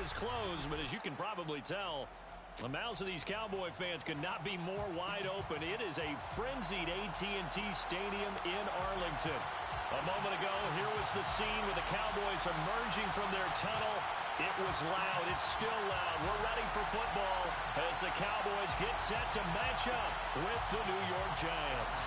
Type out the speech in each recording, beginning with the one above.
is closed, but as you can probably tell, the mouths of these Cowboy fans could not be more wide open. It is a frenzied AT&T Stadium in Arlington. A moment ago, here was the scene where the Cowboys emerging from their tunnel. It was loud. It's still loud. We're ready for football as the Cowboys get set to match up with the New York Giants.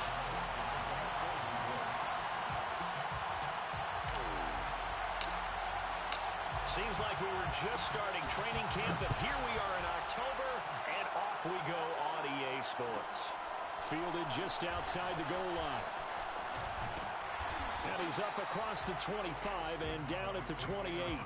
Seems like we were just starting training camp, but here we are in October, and off we go on EA Sports. Fielded just outside the goal line. And he's up across the 25 and down at the 28.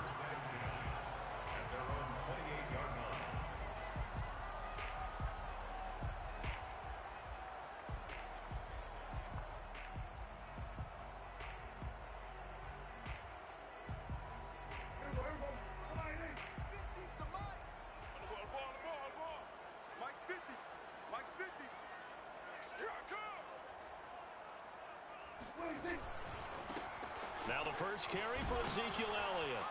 Now the first carry for Ezekiel Elliott.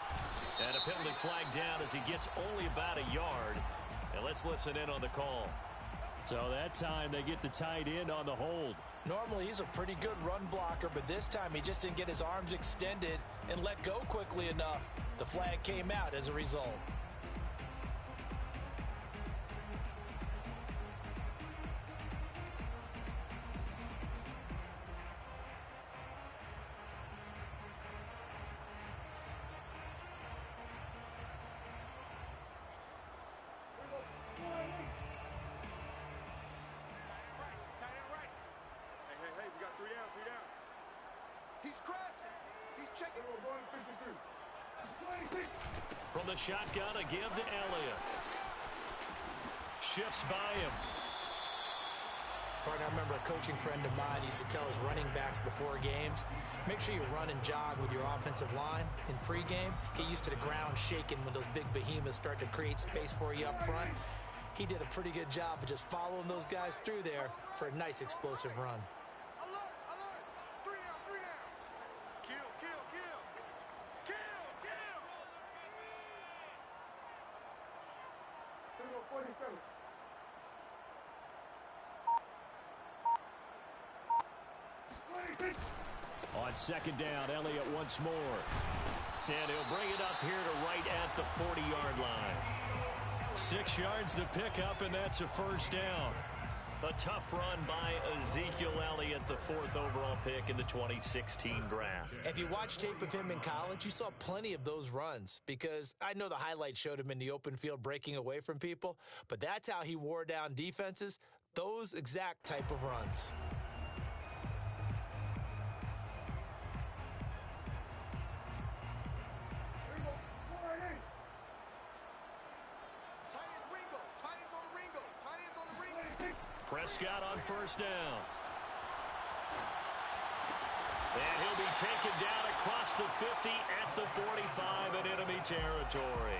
And a penalty flag down as he gets only about a yard. And let's listen in on the call. So that time they get the tight end on the hold. Normally he's a pretty good run blocker, but this time he just didn't get his arms extended and let go quickly enough. The flag came out as a result. From the shotgun, a give to Elliott. Shifts by him. I remember a coaching friend of mine used to tell his running backs before games, make sure you run and jog with your offensive line in pregame. Get used to the ground shaking when those big behemoths start to create space for you up front. He did a pretty good job of just following those guys through there for a nice explosive run. On second down, Elliott once more. And he'll bring it up here to right at the 40-yard line. 6 yards to pick up, and that's a first down. A tough run by Ezekiel Elliott, the 4th overall pick in the 2016 draft. If you watch tape of him in college, you saw plenty of those runs, because I know the highlights showed him in the open field breaking away from people, but that's how he wore down defenses, those exact type of runs. Prescott on first down. And he'll be taken down across the 50 at the 45 in enemy territory.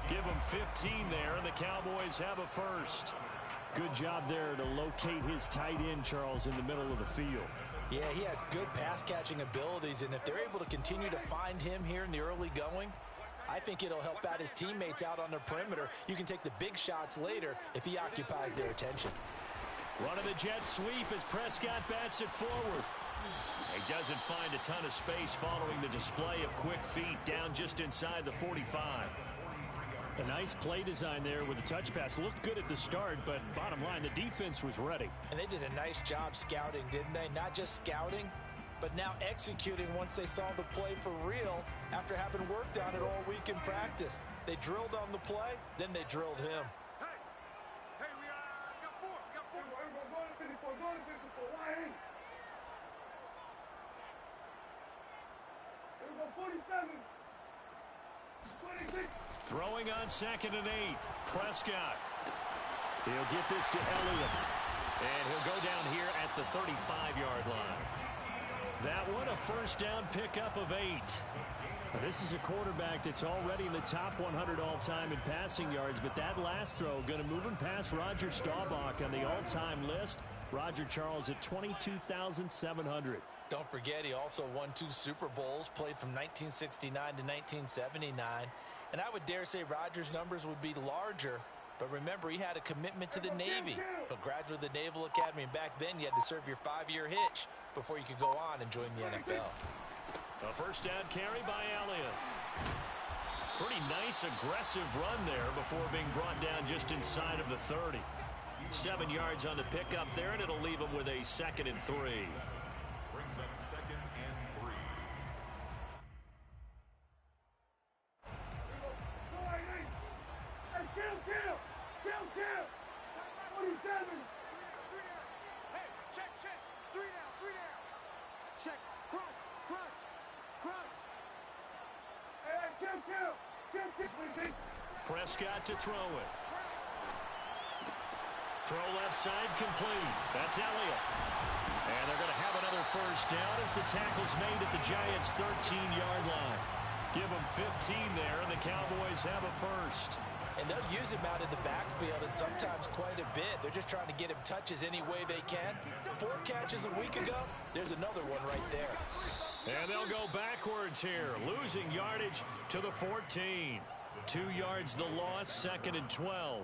Give him 15 there, and the Cowboys have a first. Good job there to locate his tight end, Charles, in the middle of the field. Yeah, he has good pass-catching abilities, and if they're able to continue to find him here in the early going, I think it'll help out his teammates out on the perimeter. You can take the big shots later if he occupies their attention. Running the jet sweep as Prescott bats it forward. He doesn't find a ton of space following the display of quick feet down just inside the 45. A nice play design there with the touch pass. Looked good at the start, but bottom line, the defense was ready. And they did a nice job scouting, didn't they? Not just scouting, but now executing once they saw the play for real after having worked on it all week in practice. They drilled on the play, then they drilled him. Throwing on 2nd and 8. Prescott. He'll get this to Elliott. And he'll go down here at the 35-yard line. That one a first down pickup of 8. Now, this is a quarterback that's already in the top 100 all-time in passing yards, but that last throw going to move him past Roger Staubach on the all-time list. Roger Charles at 22,700. Don't forget, he also won 2 Super Bowls, played from 1969 to 1979. And I would dare say Rodgers' numbers would be larger. But remember, he had a commitment to the Navy. A graduate of the Naval Academy. And back then, you had to serve your 5-year hitch before you could go on and join the NFL. A first down carry by Elliott. Pretty nice, aggressive run there before being brought down just inside of the 30. 7 yards on the pickup there, and it'll leave him with a 2nd and 3. Brings up 2nd and 3. Hey, kill! 47! Hey, check! 3 down! Check, crunch! Hey, kill! Prescott to throw it. Throw left side complete. That's Elliott. And they're going to have another first down as the tackle's made at the Giants' 13-yard line. Give them 15 there, and the Cowboys have a first. And they'll use him out in the backfield, and sometimes quite a bit. They're just trying to get him touches any way they can. 4 catches a week ago. There's another one right there. And they'll go backwards here, losing yardage to the 14. 2 yards the loss, 2nd and 12.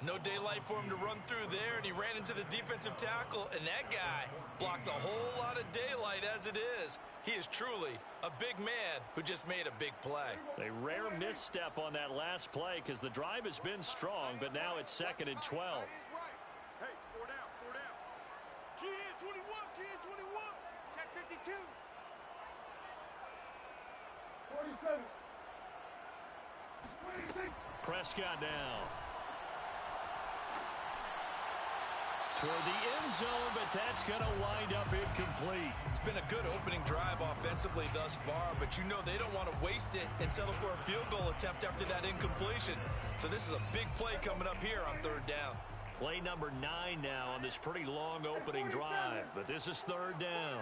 No daylight for him to run through there, and he ran into the defensive tackle, and that guy blocks a whole lot of daylight as it is. He is truly a big man who just made a big play. A rare misstep on that last play because the drive has been strong, but now it's 2nd and 12. Hey, 4 down. Key in 21. Check 52. 47. 26. Prescott now. Toward the end zone, but that's going to wind up incomplete. It's been a good opening drive offensively thus far, but you know they don't want to waste it and settle for a field goal attempt after that incompletion. So this is a big play coming up here on 3rd down. Play number 9 now on this pretty long opening drive, but this is 3rd down.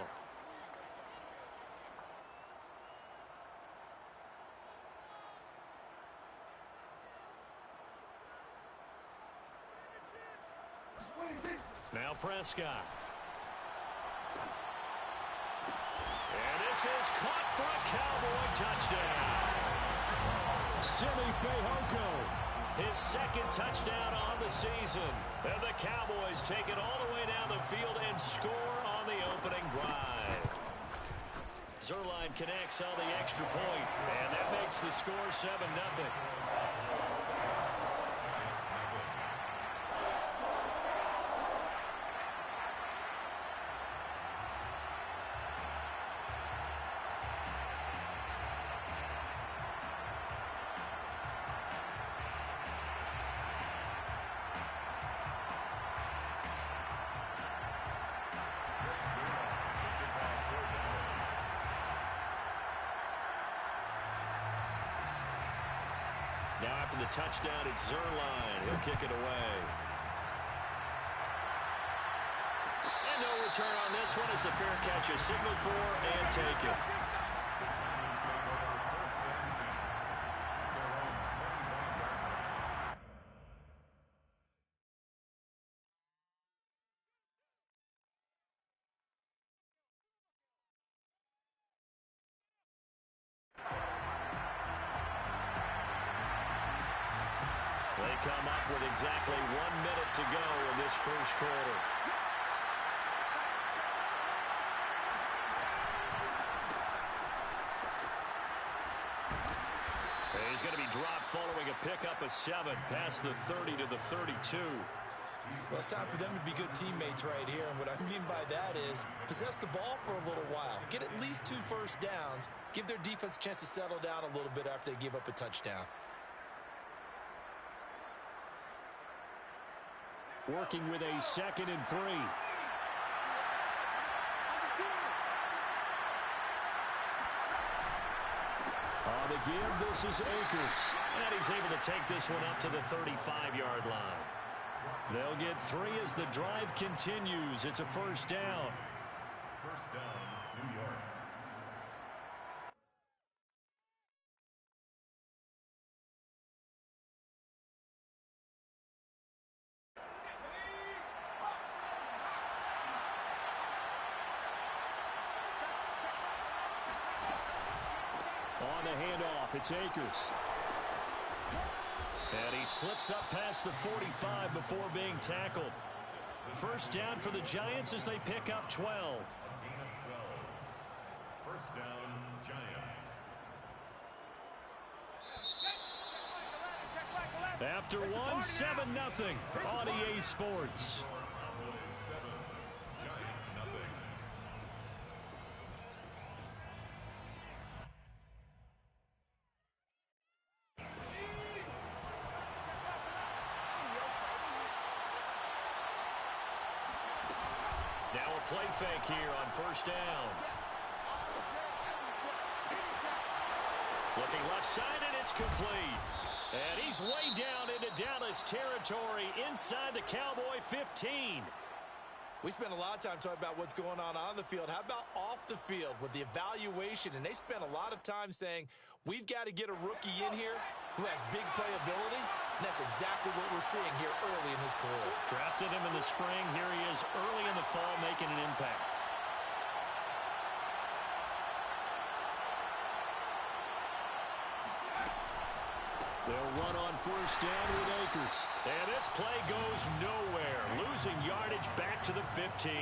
Now Prescott. And this is caught for a Cowboy touchdown. Simi Fehoko. His 2nd touchdown on the season. And the Cowboys take it all the way down the field and score on the opening drive. Zuerlein connects on the extra point, and that makes the score 7-0. Now after the touchdown, it's Zuerlein. He'll kick it away. And no return on this one as the fair catch is signaled for and taken. They come up with exactly 1 minute to go in this first quarter. And he's going to be dropped following a pickup of 7 past the 30 to the 32. Well, it's time for them to be good teammates right here. And what I mean by that is possess the ball for a little while. Get at least 2 first downs. Give their defense a chance to settle down a little bit after they give up a touchdown. Working with a 2nd and 3. On the give, this is Akers. And he's able to take this one up to the 35-yard line. They'll get 3 as the drive continues. It's a first down. First down, New York. On the handoff, it's Akers. And he slips up past the 45 before being tackled. First down for the Giants as they pick up 12. First down, Giants. After one, 7-0 on EA Sports. Cowboys 7, Giants nothing. Now a play fake here on first down. Looking left side, and it's complete. And he's way down into Dallas territory inside the Cowboy 15. We spent a lot of time talking about what's going on the field. How about off the field with the evaluation? And they spent a lot of time saying, we've got to get a rookie in here who has big playability. And that's exactly what we're seeing here early in his career. Drafted him in the spring. Here he is early in the fall making an impact. They'll run on first down with Akers. And this play goes nowhere. Losing yardage back to the 15.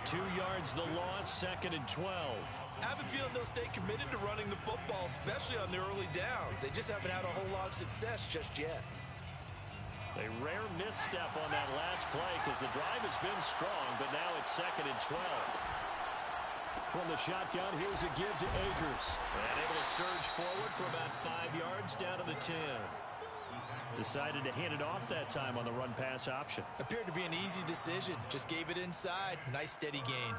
2 yards the loss, 2nd and 12. I have a feeling they'll stay committed to running the football, especially on the early downs. They just haven't had a whole lot of success just yet. A rare misstep on that last play because the drive has been strong, but now it's 2nd and 12. From the shotgun, here's a give to Akers. And able to surge forward for about 5 yards down to the 10. Decided to hand it off that time on the run-pass option. Appeared to be an easy decision. Just gave it inside. Nice steady gain.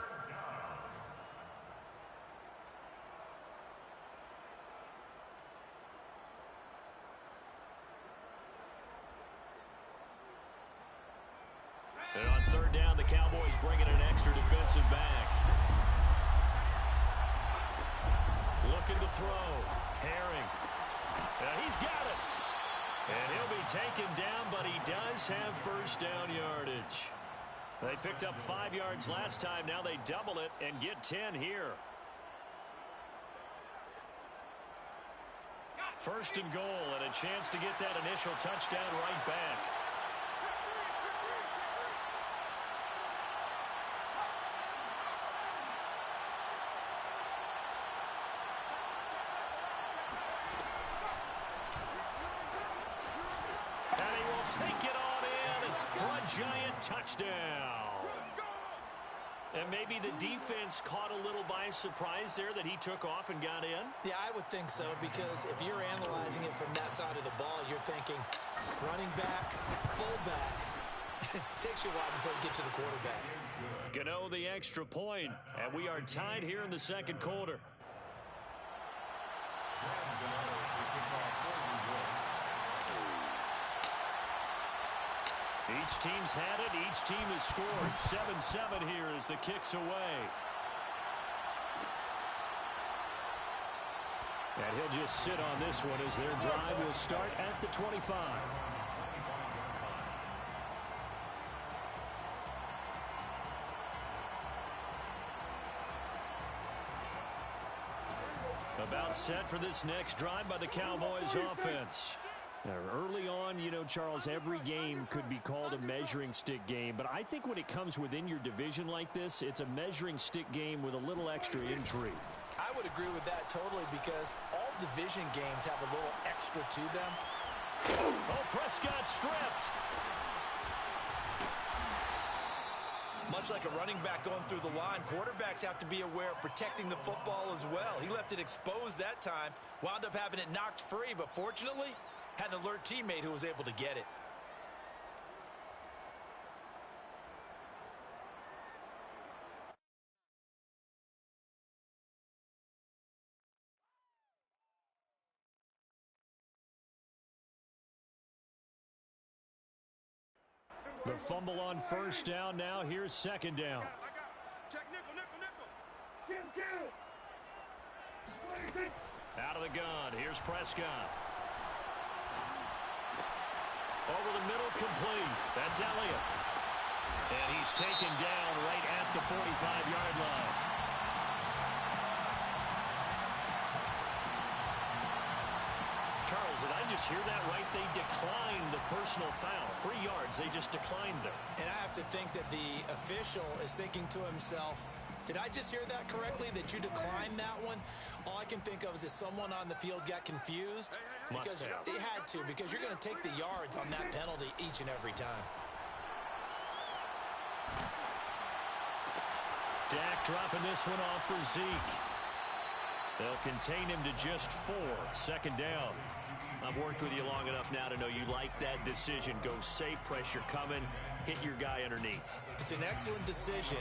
And on third down, the Cowboys bring in an extra defensive back. Looking to throw. Herring. He's got it. And he'll be taken down, but he does have first down yardage. They picked up 5 yards last time. Now they double it and get 10 here. First and goal, and a chance to get that initial touchdown right back. Take it on in for a Giant touchdown. And maybe the defense caught a little by surprise there that he took off and got in. Yeah, I would think so, because if you're analyzing it from that side of the ball, you're thinking running back, fullback. Takes you a while before you get to the quarterback. Gano the extra point, and we are tied here in the second quarter. Each team's had it. Each team has scored. 7-7 here as the kick's away. And he'll just sit on this one as their drive will start at the 25. About set for this next drive by the Cowboys offense. Now, early on, you know, Charles, every game could be called a measuring stick game. But I think when it comes within your division like this, it's a measuring stick game with a little extra intrigue. I would agree with that totally, because all division games have a little extra to them. Oh, Prescott stripped. Much like a running back going through the line, quarterbacks have to be aware of protecting the football as well. He left it exposed that time, wound up having it knocked free, but fortunately, had an alert teammate who was able to get it. The fumble on first down. Now here's second down. Check nickel, nickel, nickel. Kill. Out of the gun. Here's Prescott. Over the middle, complete. That's Elliott. And he's taken down right at the 45-yard line. Charles, Did I just hear that right? They declined the personal foul. 3 yards, they just declined them. And I have to think that the official is thinking to himself, did I just hear that correctly, that you declined that one? All I can think of is that someone on the field got confused. Because they had to, because you're going to take the yards on that penalty each and every time. Dak dropping this one off for Zeke. They'll contain him to just 4. Second down. I've worked with you long enough now to know you like that decision. Go safe, pressure coming, hit your guy underneath. It's an excellent decision,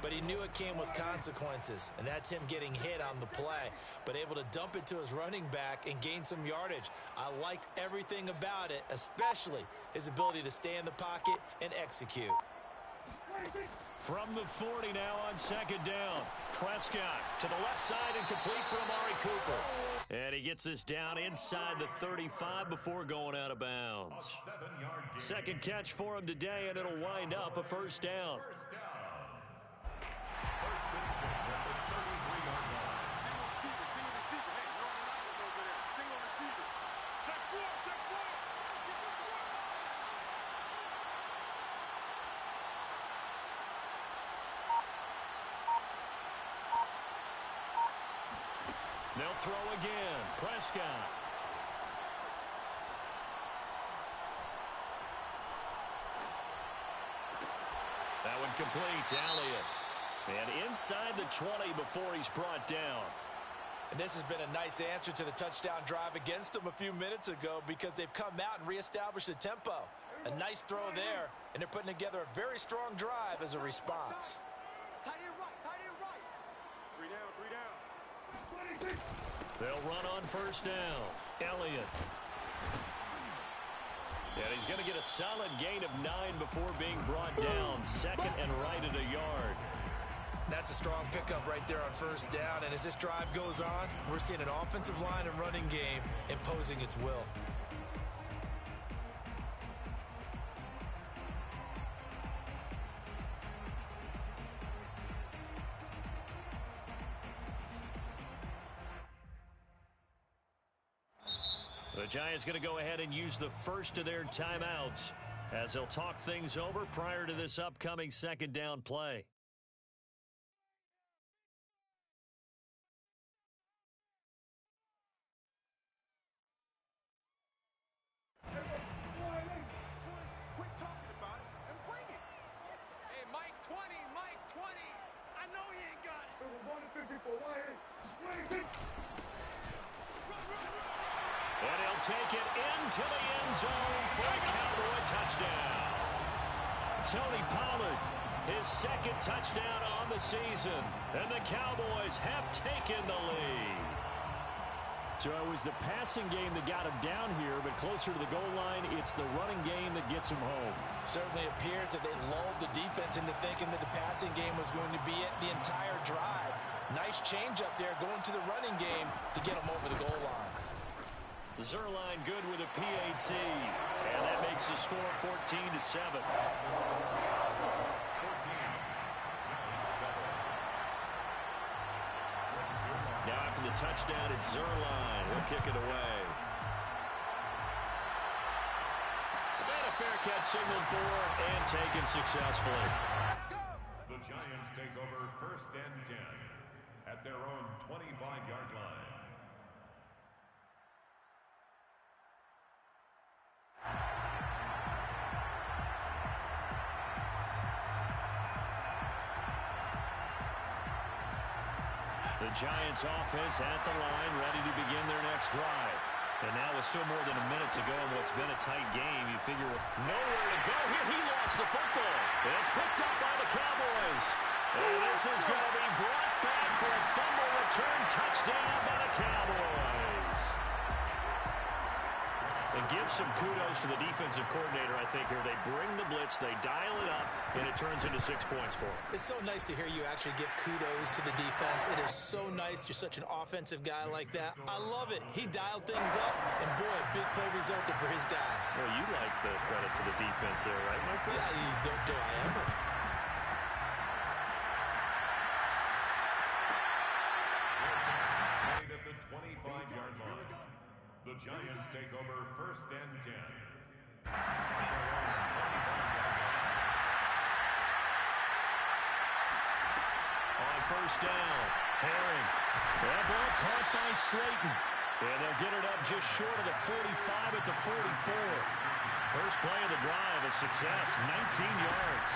but he knew it came with consequences, and that's him getting hit on the play, but able to dump it to his running back and gain some yardage. I liked everything about it, especially his ability to stay in the pocket and execute. From the 40 now on second down. Prescott to the left side and complete for Amari Cooper. And he gets this down inside the 35 before going out of bounds. Second catch for him today, and it'll wind up a first down. First and 10 at the 33-yard line. Single receiver, single receiver. Hey, no one over there. Single receiver. Check 4, check 4. They'll throw again. Prescott. That one complete. Elliott. And inside the 20 before he's brought down. And this has been a nice answer to the touchdown drive against them a few minutes ago, because they've come out and reestablished the tempo. A nice throw there, and they're putting together a very strong drive as a response. Tight end right, tight end right. 3 down, 3 down. They'll run on first down. Elliott. And he's going to get a solid gain of 9 before being brought down. Second and right at a yard. That's a strong pickup right there on first down, and as this drive goes on, we're seeing an offensive line and running game imposing its will. The Giants going to go ahead and use the first of their timeouts as they'll talk things over prior to this upcoming second down play. Quit talking about it and bring it. Hey, Mike 20, Mike 20. I know he ain't got it. And he'll take it into the end zone for a Cowboy touchdown. Tony Pollard, his second touchdown on the season. And the Cowboys have taken the lead. So it was the passing game that got him down here, but closer to the goal line, it's the running game that gets him home. Certainly appears that they lulled the defense into thinking that the passing game was going to be it the entire drive. Nice change up there going to the running game to get him over the goal line. Zuerlein good with a PAT, and that makes the score 14-7. Now after the touchdown, it's Zuerlein. He'll kick it away. And a fair catch signaled for and taken successfully. The Giants take over first and 10 at their own 25-yard line. The Giants offense at the line, ready to begin their next drive. And now with still more than a minute to go in what's been a tight game, you figure with nowhere to go here, he lost the football. And it's picked up by the Cowboys. And this is going to be brought back for a fumble return touchdown by the Cowboys. And give some kudos to the defensive coordinator, I think, here. They bring the blitz, they dial it up, and it turns into 6 points for them. It's so nice to hear you actually give kudos to the defense. It is so nice. You're such an offensive guy like that. I love it. He dialed things up, and boy, a big play resulted for his guys. Well, you like the credit to the defense there, right, my friend? Yeah, you don't, do I ever? At the 25-yard line, the Giants take over 1st and 10. On 1st down, Herring. That ball caught by Slayton. And they'll get it up just short of the 45 at the 44. First play of the drive, a success, 19 yards.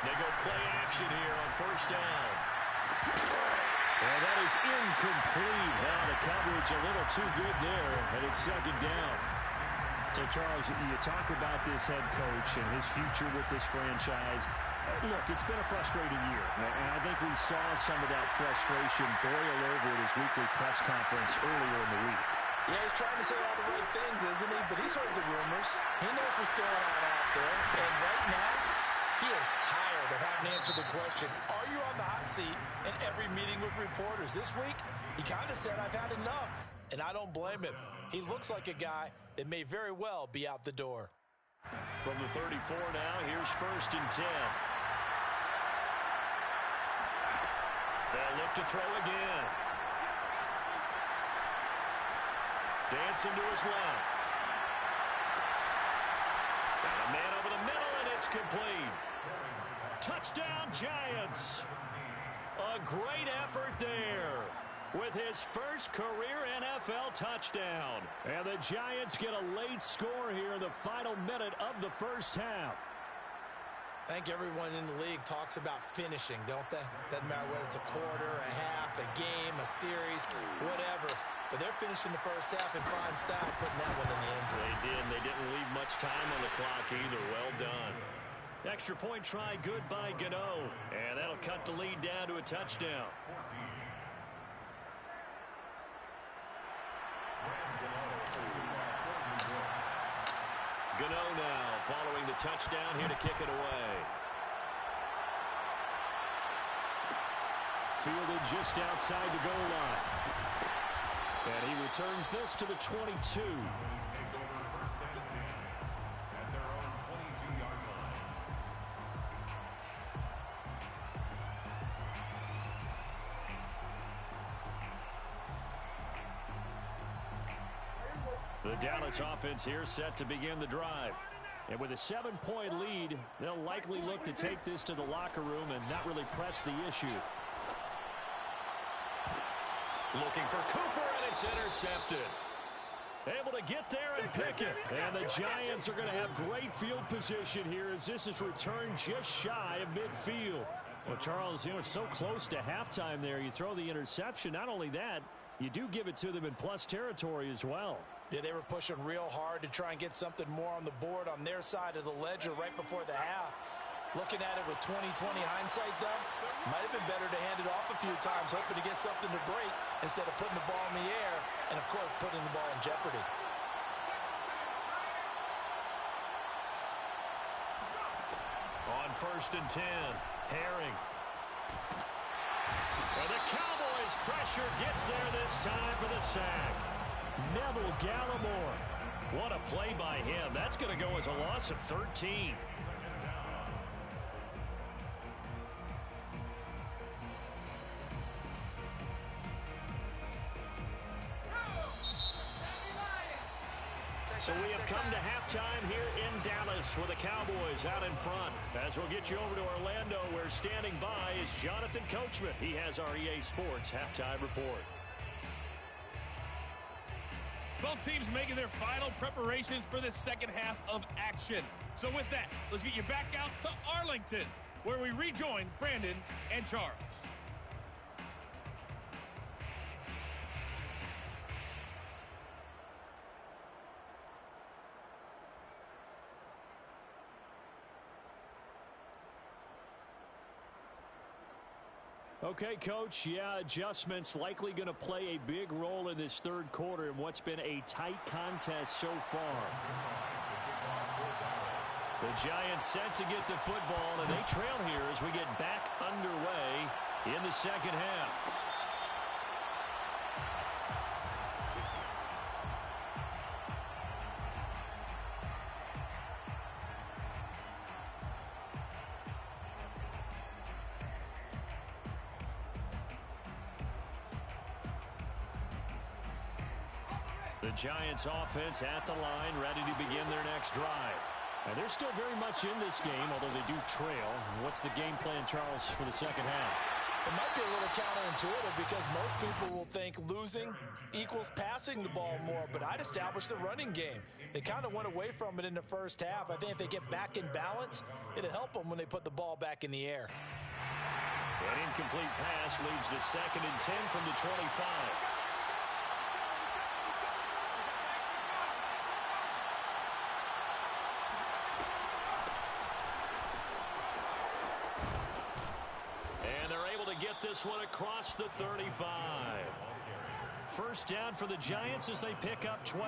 They go play action here on 1st down. Well, that is incomplete. Well, the coverage a little too good there, and it's 2nd down. So, Charles, you talk about this head coach and his future with this franchise. Look, it's been a frustrating year, and I think we saw some of that frustration boil over at his weekly press conference earlier in the week. Yeah, he's trying to say all the right things, isn't he? But he's heard the rumors. He knows what's going on out there. And right now, he is tired of having to answer the question, are you on the hot seat in every meeting with reporters? This week, he kind of said, I've had enough. And I don't blame him. He looks like a guy that may very well be out the door. From the 34 now, here's 1st and 10. They'll look to throw again. Dancing to his left. Got a man over the middle, and it's complete. Touchdown, Giants. A great effort there with his first career NFL touchdown. And the Giants get a late score here in the final minute of the 1st half. I think everyone in the league talks about finishing, don't they? Doesn't matter whether it's a quarter, a half, a game, a series, whatever. But they're finishing the 1st half in fine style, putting that one in the end zone. They did. They didn't leave much time on the clock either. Well done. Extra point try good by Gano. And that'll cut the lead down to a touchdown. Gano now following the touchdown here to kick it away. Fielded just outside the goal line. And he returns this to the 22. Take over 1st and 10 at their own 22-yard line. The Dallas offense here set to begin the drive. And with a 7-point lead, they'll likely look to take this to the locker room and not really press the issue. Looking for Cooper, and it's intercepted. Able to get there and pick it. And the Giants are going to have great field position here as this is returned just shy of midfield. Well, Charles, you know, it's so close to halftime there. You throw the interception. Not only that, you do give it to them in plus territory as well. Yeah, they were pushing real hard to try and get something more on the board on their side of the ledger right before the half. Looking at it with 20/20 hindsight, though, might have been better to hand it off a few times, hoping to get something to break instead of putting the ball in the air and, of course, putting the ball in jeopardy. On 1st and 10, Herring. And the Cowboys' pressure gets there this time for the sack. Neville Gallimore. What a play by him. That's going to go as a loss of 13. So we have come to halftime here in Dallas with the Cowboys out in front. As we'll get you over to Orlando, where standing by is Jonathan Coachman. He has our EA Sports halftime report. Both teams making their final preparations for the second half of action. So with that, let's get you back out to Arlington, where we rejoin Brandon and Charles. Okay, Coach, yeah, adjustments likely going to play a big role in this third quarter in what's been a tight contest so far. The Giants set to get the football, and they trail here as we get back underway in the second half. The Giants offense at the line, ready to begin their next drive. And they're still very much in this game, although they do trail. What's the game plan, Charles, for the second half? It might be a little counterintuitive because most people will think losing equals passing the ball more, but I'd establish the running game. They kind of went away from it in the first half. I think if they get back in balance, it'll help them when they put the ball back in the air. An incomplete pass leads to 2nd and 10 from the 25. This one across the 35. First down for the Giants as they pick up 12.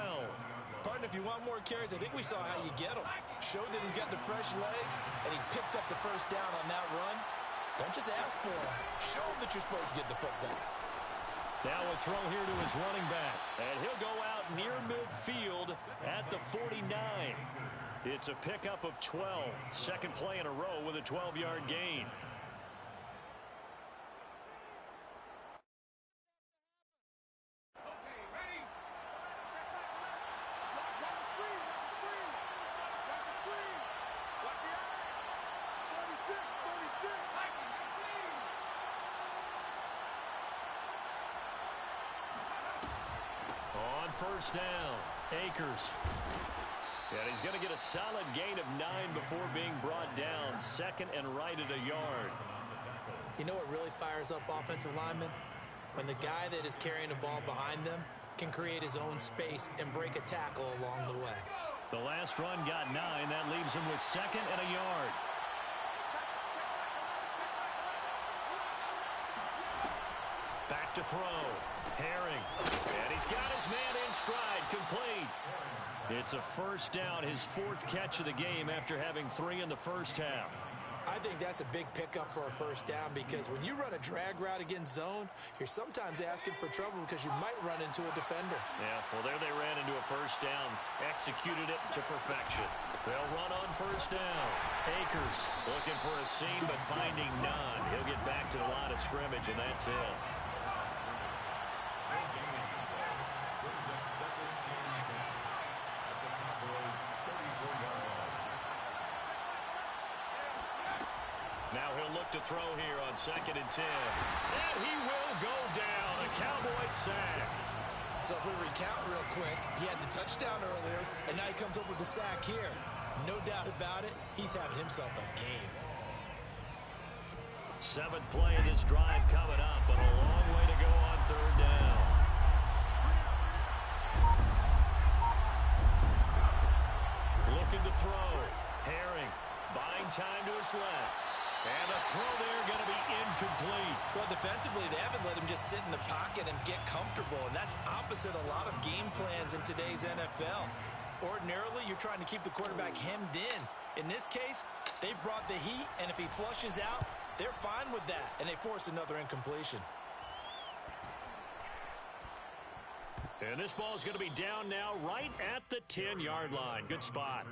Partner, if you want more carries, I think we saw how you get them. Showed that he's got the fresh legs, and he picked up the first down on that run. Don't just ask for him. Show him that you're supposed to get the football. Now a throw here to his running back. And he'll go out near midfield at the 49. It's a pickup of 12. Second play in a row with a 12-yard gain. First down, Akers. And he's going to get a solid gain of 9 before being brought down. 2nd and right at a yard. You know what really fires up offensive linemen? When the guy that is carrying the ball behind them can create his own space and break a tackle along the way. The last run got 9. That leaves him with 2nd and a yard. Back to throw. Herring. And he's got his man in stride. Complete. It's a first down, his 4th catch of the game after having 3 in the first half. I think that's a big pickup for a first down because when you run a drag route against zone, you're sometimes asking for trouble because you might run into a defender. Yeah, well, there they ran into a first down. Executed it to perfection. They'll run on first down. Akers looking for a seam but finding none. He'll get back to the line of scrimmage, and that's it. Now he'll look to throw here on 2nd and 10. And he will go down. A Cowboys sack. So if we recount real quick, he had the touchdown earlier, and now he comes up with the sack here. No doubt about it, he's having himself a game. 7th play of this drive coming up, but a long way to go on 3rd down. Looking to throw. Herring buying time to his left. And a throw there going to be incomplete. Well, defensively, they haven't let him just sit in the pocket and get comfortable, and that's opposite a lot of game plans in today's NFL. Ordinarily, you're trying to keep the quarterback hemmed in. In this case, they've brought the heat, and if he flushes out, they're fine with that, and they force another incompletion. And this ball is going to be down now right at the 10-yard line. Good spot.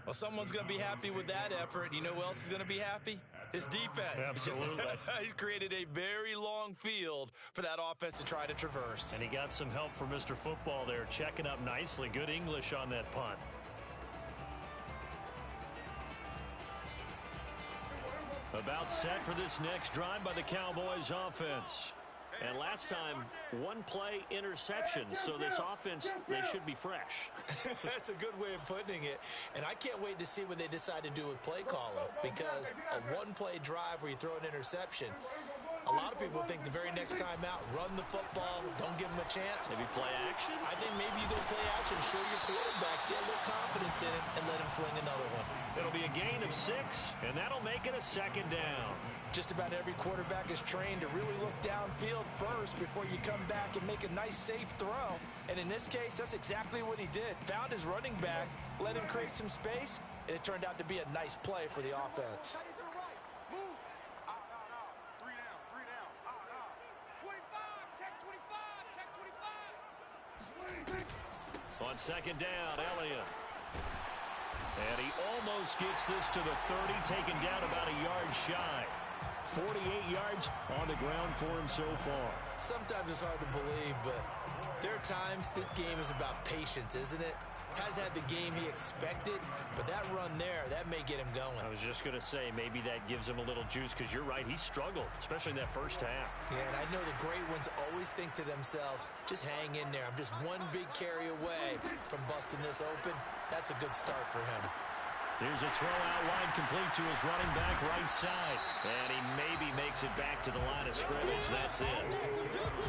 Well, someone's going to be happy with that effort. You know who else is going to be happy? His defense. Absolutely. He's created a very long field for that offense to try to traverse. And he got some help from Mr. Football there, checking up nicely. Good English on that punt. About set for this next drive by the Cowboys offense. And last time, 1-play interception. So this offense, they should be fresh. That's a good way of putting it. And I can't wait to see what they decide to do with play calling. Because a 1-play drive where you throw an interception, a lot of people think the very next time out, run the football, don't give them a chance. Maybe play action? I think maybe you go play action, show your quarterback, get a little confidence in it, and let him fling another one. It'll be a gain of 6, and that'll make it a 2nd down. Just about every quarterback is trained to really look downfield first before you come back and make a nice, safe throw. And in this case, that's exactly what he did. Found his running back, let him create some space, and it turned out to be a nice play for the offense. On 2nd down, Elliott. And he almost gets this to the 30, taken down about a yard shy. 48 yards on the ground for him so far. Sometimes it's hard to believe, but there are times this game is about patience, isn't it? Has had the game he expected, but that run there, that may get him going. I was just going to say, maybe that gives him a little juice, because you're right, he struggled, especially in that first half. Yeah, and I know the great ones always think to themselves, just hang in there. I'm just one big carry away from busting this open. That's a good start for him. Here's a throw out wide, complete to his running back right side. And he maybe makes it back to the line of scrimmage. That's it.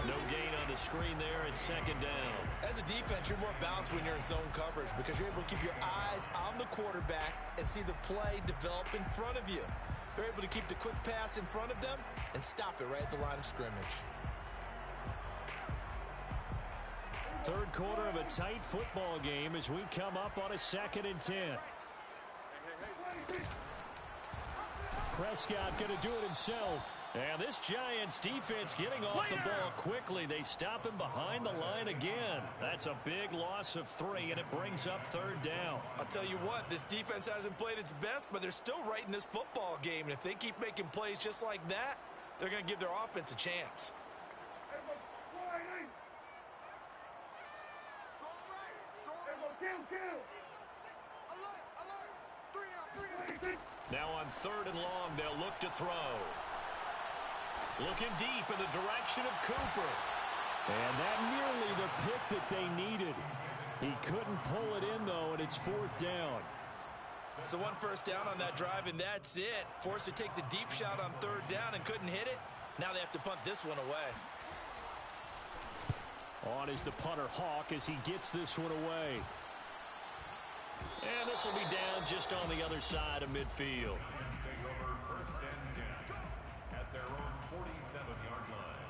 No gain on the screen there. It's second down. As a defense, you're more balanced when you're in zone coverage because you're able to keep your eyes on the quarterback and see the play develop in front of you. They're able to keep the quick pass in front of them and stop it right at the line of scrimmage. Third quarter of a tight football game as we come up on a 2nd and 10. Prescott going to do it himself. And this Giants defense getting off the ball quickly. They stop him behind the line again. That's a big loss of 3, and it brings up 3rd down. I'll tell you what, this defense hasn't played its best, but they're still right in this football game. And if they keep making plays just like that, they're going to give their offense a chance. Now on 3rd and long, they'll look to throw. Looking deep in the direction of Cooper. And that nearly the pick that they needed. He couldn't pull it in, though, and it's 4th down. So 1 first down on that drive, and that's it. Forced to take the deep shot on 3rd down and couldn't hit it. Now they have to punt this one away. On is the punter, Hawk, as he gets this one away. And this will be down just on the other side of midfield. Giants take over 1st and 10 at their own 47-yard line.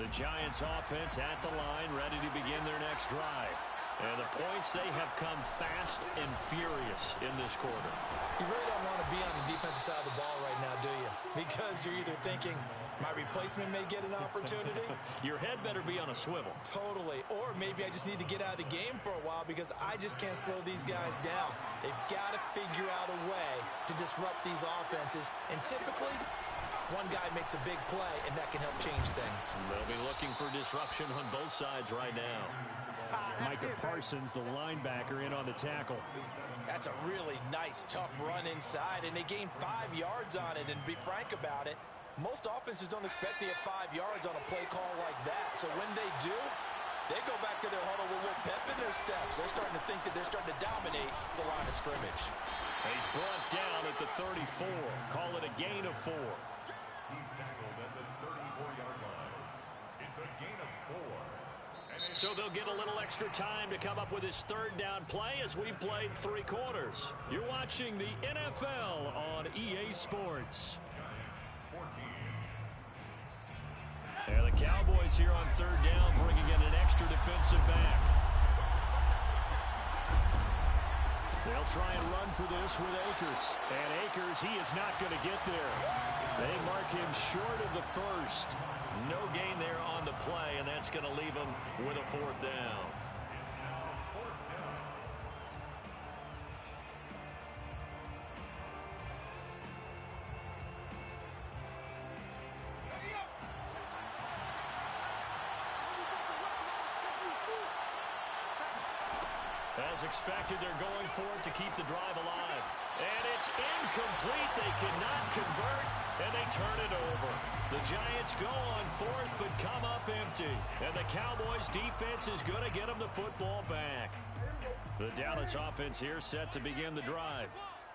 The Giants offense at the line, ready to begin their next drive. And the points, they have come fast and furious in this quarter. You really don't want to be on the defensive side of the ball right now, do you? Because you're either thinking, my replacement may get an opportunity. Your head better be on a swivel. Totally. Or maybe I just need to get out of the game for a while because I just can't slow these guys down. They've got to figure out a way to disrupt these offenses. And typically, one guy makes a big play, and that can help change things. They'll be looking for disruption on both sides right now. Micah Parsons, the linebacker, in on the tackle. That's a really nice, tough run inside, and they gained 5 yards on it. And to be frank about it, most offenses don't expect to get 5 yards on a play call like that. So when they do, they go back to their huddle with a little pep in their steps. They're starting to think that they're starting to dominate the line of scrimmage. He's brought down at the 34. Call it a gain of 4. He's tackled at the 34-yard line. It's a gain of 4. So they'll get a little extra time to come up with his 3rd down play as we've played 3 quarters. You're watching the NFL on EA Sports. Giants 14. And the Cowboys here on 3rd down, bringing in an extra defensive back. They'll try and run for this with Akers. And Akers, he is not going to get there. They mark him short of the 1st. No gain there on the play, and that's going to leave him with a 4th down. As expected, they're going for it to keep the drive alive. And it's incomplete. They cannot convert, and they turn it over. The Giants go on 4th, but come up empty. And the Cowboys' defense is going to get them the football back. The Dallas offense here set to begin the drive.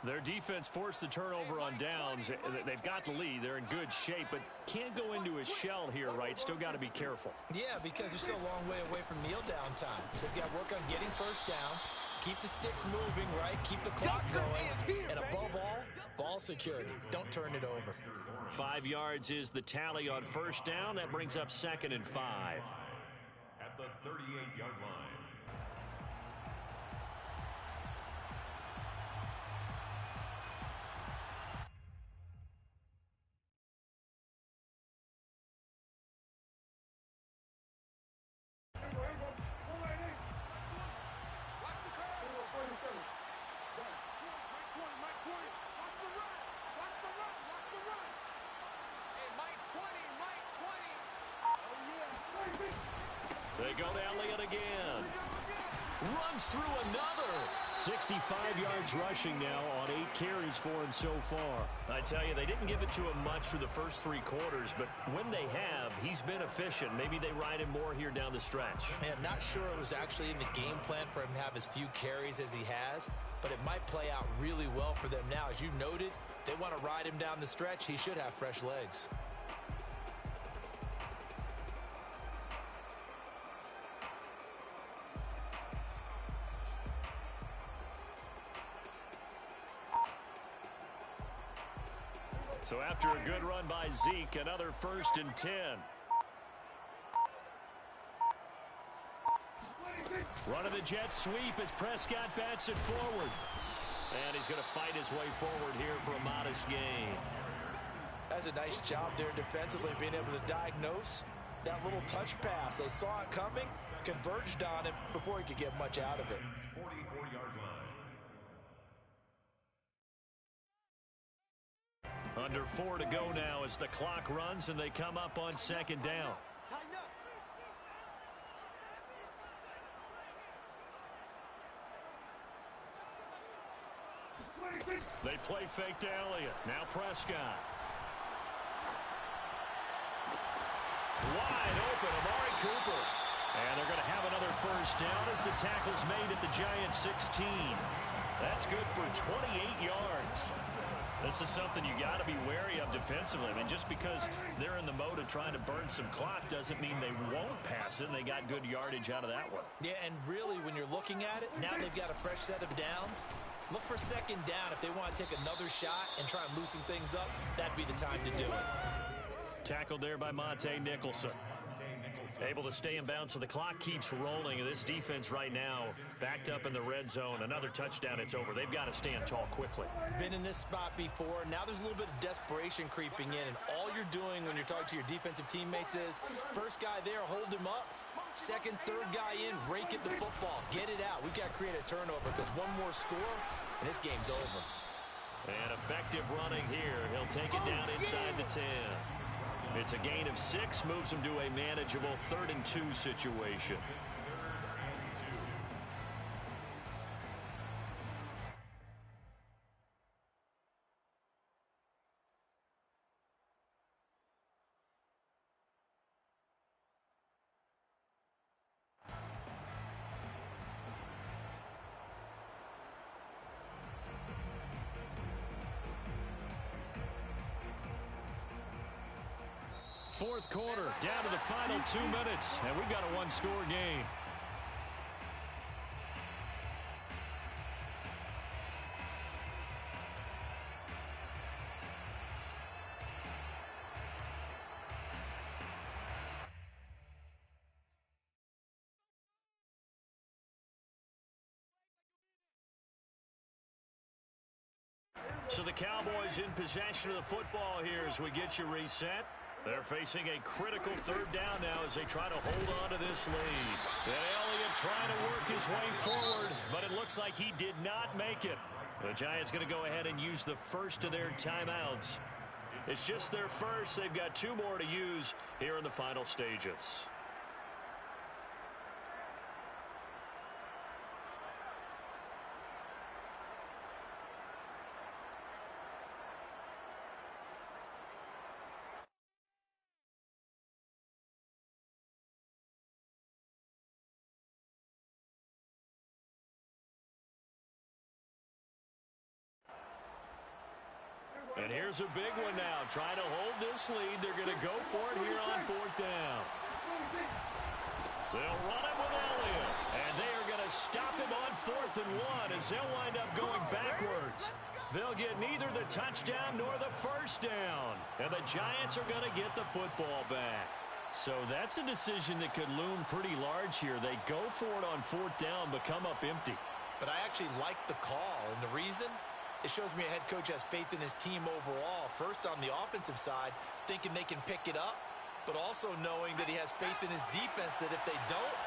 Their defense forced the turnover on downs. They've got the lead. They're in good shape, but can't go into a shell here, right? Still got to be careful. Yeah, because they're still a long way away from kneel down time. So they've got to work on getting first downs, keep the sticks moving, right? Keep the clock going. And above all, ball security. Don't turn it over. 5 yards is the tally on 1st down. That brings up 2nd and 5. At the 38-yard line. go to Elliott again. Runs through another. 65 yards rushing now on 8 carries for him so far. I tell you, they didn't give it to him much through the first 3 quarters, but when they have, he's been efficient. Maybe they ride him more here down the stretch. Hey, I'm not sure it was actually in the game plan for him to have as few carries as he has, but it might play out really well for them now. As you noted, if they want to ride him down the stretch, he should have fresh legs. So after a good run by Zeke, another 1st and 10. Run of the jet sweep as Prescott bats it forward. And he's going to fight his way forward here for a modest gain. That's a nice job there defensively, being able to diagnose that little touch pass. They saw it coming, converged on him before he could get much out of it. 44-yard line. Under 4 to go now as the clock runs and they come up on 2nd down. They play fake to Elliott. Now Prescott. Wide open, Amari Cooper. And they're going to have another 1st down as the tackle's made at the Giants 16. That's good for 28 yards. This is something you got to be wary of defensively. I mean, just because they're in the mode of trying to burn some clock doesn't mean they won't pass it, and they got good yardage out of that one. Yeah, and really, when you're looking at it, now they've got a fresh set of downs. Look for 2nd down. If they want to take another shot and try and loosen things up, that'd be the time to do it. Tackled there by Monte Nicholson. Able to stay in bounds, so the clock keeps rolling. And this defense right now backed up in the red zone. Another touchdown, it's over. They've got to stand tall quickly. Been in this spot before. Now there's a little bit of desperation creeping in. And all you're doing when you're talking to your defensive teammates is, first guy there, hold him up. 2nd, 3rd guy in, rake at the football. Get it out. We've got to create a turnover because one more score, and this game's over. And effective running here. He'll take it down inside the 10. It's a gain of 6, moves him to a manageable 3rd and 2 situation. Fourth quarter, down to the final 2 minutes, and we've got a 1-score game. So the Cowboys in possession of the football here as we get you reset. They're facing a critical 3rd down now as they try to hold on to this lead. And Elliott trying to work his way forward, but it looks like he did not make it. The Giants going to go ahead and use the first of their timeouts. It's just their first. They've got 2 more to use here in the final stages. And here's a big one now. Trying to hold this lead. They're going to go for it here on 4th down. They'll run it with Elliott. And they are going to stop him on 4th and 1 as they'll wind up going backwards. They'll get neither the touchdown nor the 1st down. And the Giants are going to get the football back. So that's a decision that could loom pretty large here. They go for it on 4th down, but come up empty. But I actually like the call, and the reason? It shows me a head coach has faith in his team overall. First on the offensive side, thinking they can pick it up, but also knowing that he has faith in his defense that if they don't,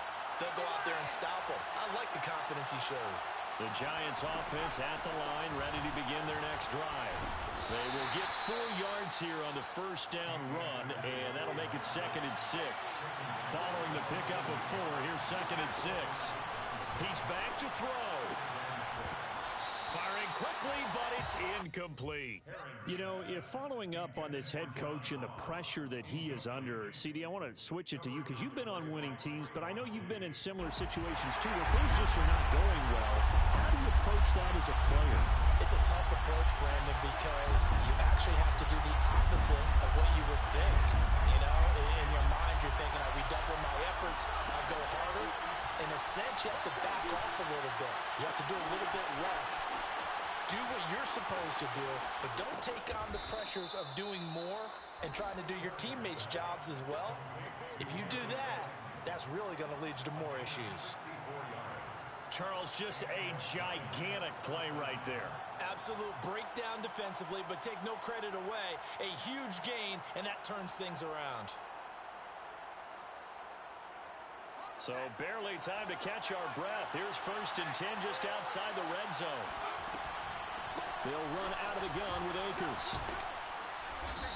they'll go out there and stop them. I like the confidence he showed. The Giants offense at the line, ready to begin their next drive. They will get 4 yards here on the first down run, and that'll make it 2nd and 6. Following the pickup of 4, here's 2nd and 6. He's back to throw. Firing quickly, but it's incomplete. You know, if following up on this head coach and the pressure that he is under, CD, I want to switch it to you because you've been on winning teams, but I know you've been in similar situations too where things just are not going well. How do you approach that as a player? It's a tough approach, Brandon, because you actually have to do the opposite of what you would think. You know, in your mind, you're thinking, I redouble my efforts, I'll go harder. In a sense, you have to back off a little bit. You have to do a little bit less. Do what you're supposed to do, but don't take on the pressures of doing more and trying to do your teammates' jobs as well. If you do that, that's really going to lead you to more issues. Charles, just a gigantic play right there. Absolute breakdown defensively, but take no credit away. A huge gain, and that turns things around. So barely time to catch our breath. Here's 1st and 10 just outside the red zone. They'll run out of the gun with Akers.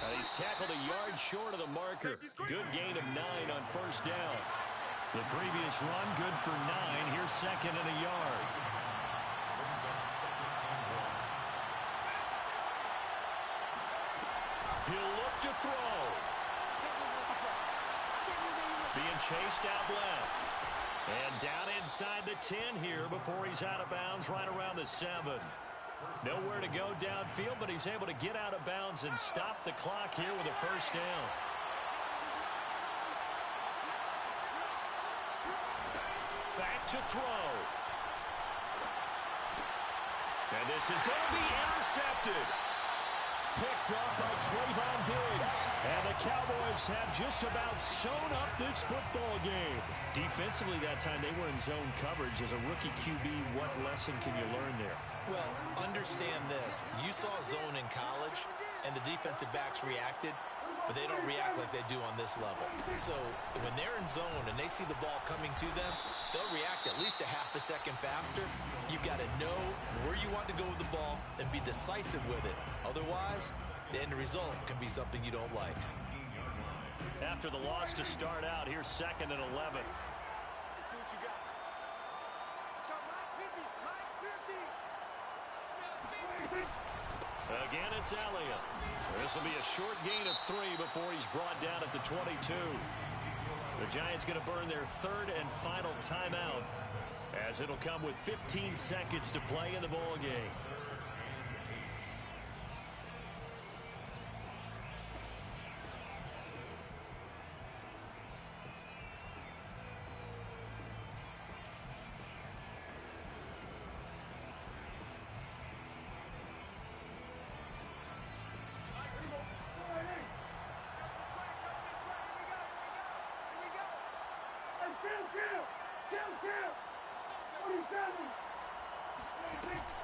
And he's tackled a yard short of the marker. Good gain of 9 on 1st down. The previous run good for 9. Here's 2nd and a yard. He'll look to throw. Being chased out left. And down inside the 10 here before he's out of bounds right around the 7. Nowhere to go downfield, but he's able to get out of bounds and stop the clock here with a 1st down. Back to throw. And this is going to be intercepted. Picked off by Trayvon Diggs. And the Cowboys have just about sewn up this football game. Defensively that time, they were in zone coverage. As a rookie QB, what lesson can you learn there? Well, understand this. You saw zone in college, and the defensive backs reacted, but they don't react like they do on this level. So when they're in zone and they see the ball coming to them, they'll react at least a half a second faster. You've got to know where you want to go with the ball and be decisive with it. Otherwise, the end result can be something you don't like. After the loss to start out, here's 2nd and 11. Let's see what you got. Let's go, Mike 50. Mike 50. Again, it's Elliott. This will be a short gain of 3 before he's brought down at the 22. The Giants going to burn their 3rd and final timeout, as it'll come with 15 seconds to play in the ball game.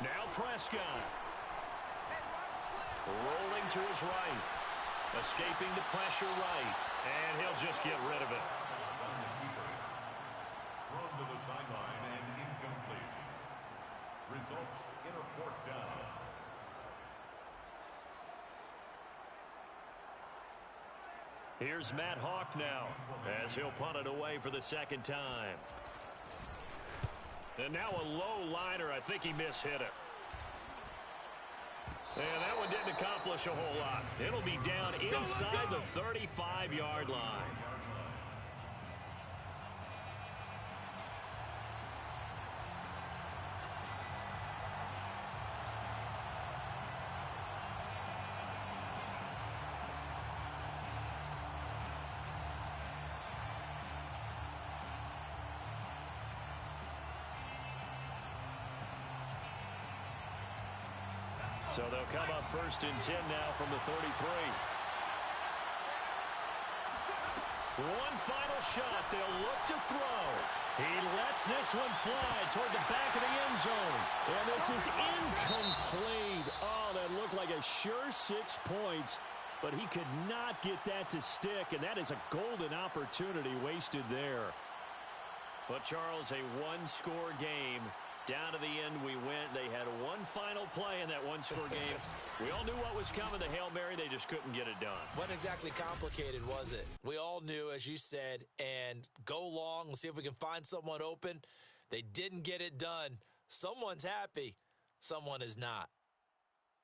Now Prescott. Rolling to his right. Escaping the pressure right. And he'll just get rid of it. Thrown to the sideline and incomplete. Results in a 4th down. Here's Matt Hawk now, as he'll punt it away for the 2nd time. And now a low liner. I think he mishit it. And that one didn't accomplish a whole lot. It'll be down inside the 35-yard line. So they'll come up 1st and 10 now from the 33. One final shot. They'll look to throw. He lets this one fly toward the back of the end zone. And this is incomplete. Oh, that looked like a sure 6 points. But he could not get that to stick. And that is a golden opportunity wasted there. But, Charles, a one-score game Down to the end we went. They had one final play in that one-score game. We all knew what was coming, the Hail Mary. They just couldn't get it done. Wasn't exactly complicated, was it? We all knew, as you said, and go long. We'll see if we can find someone open. They didn't get it done. Someone's happy. Someone is not.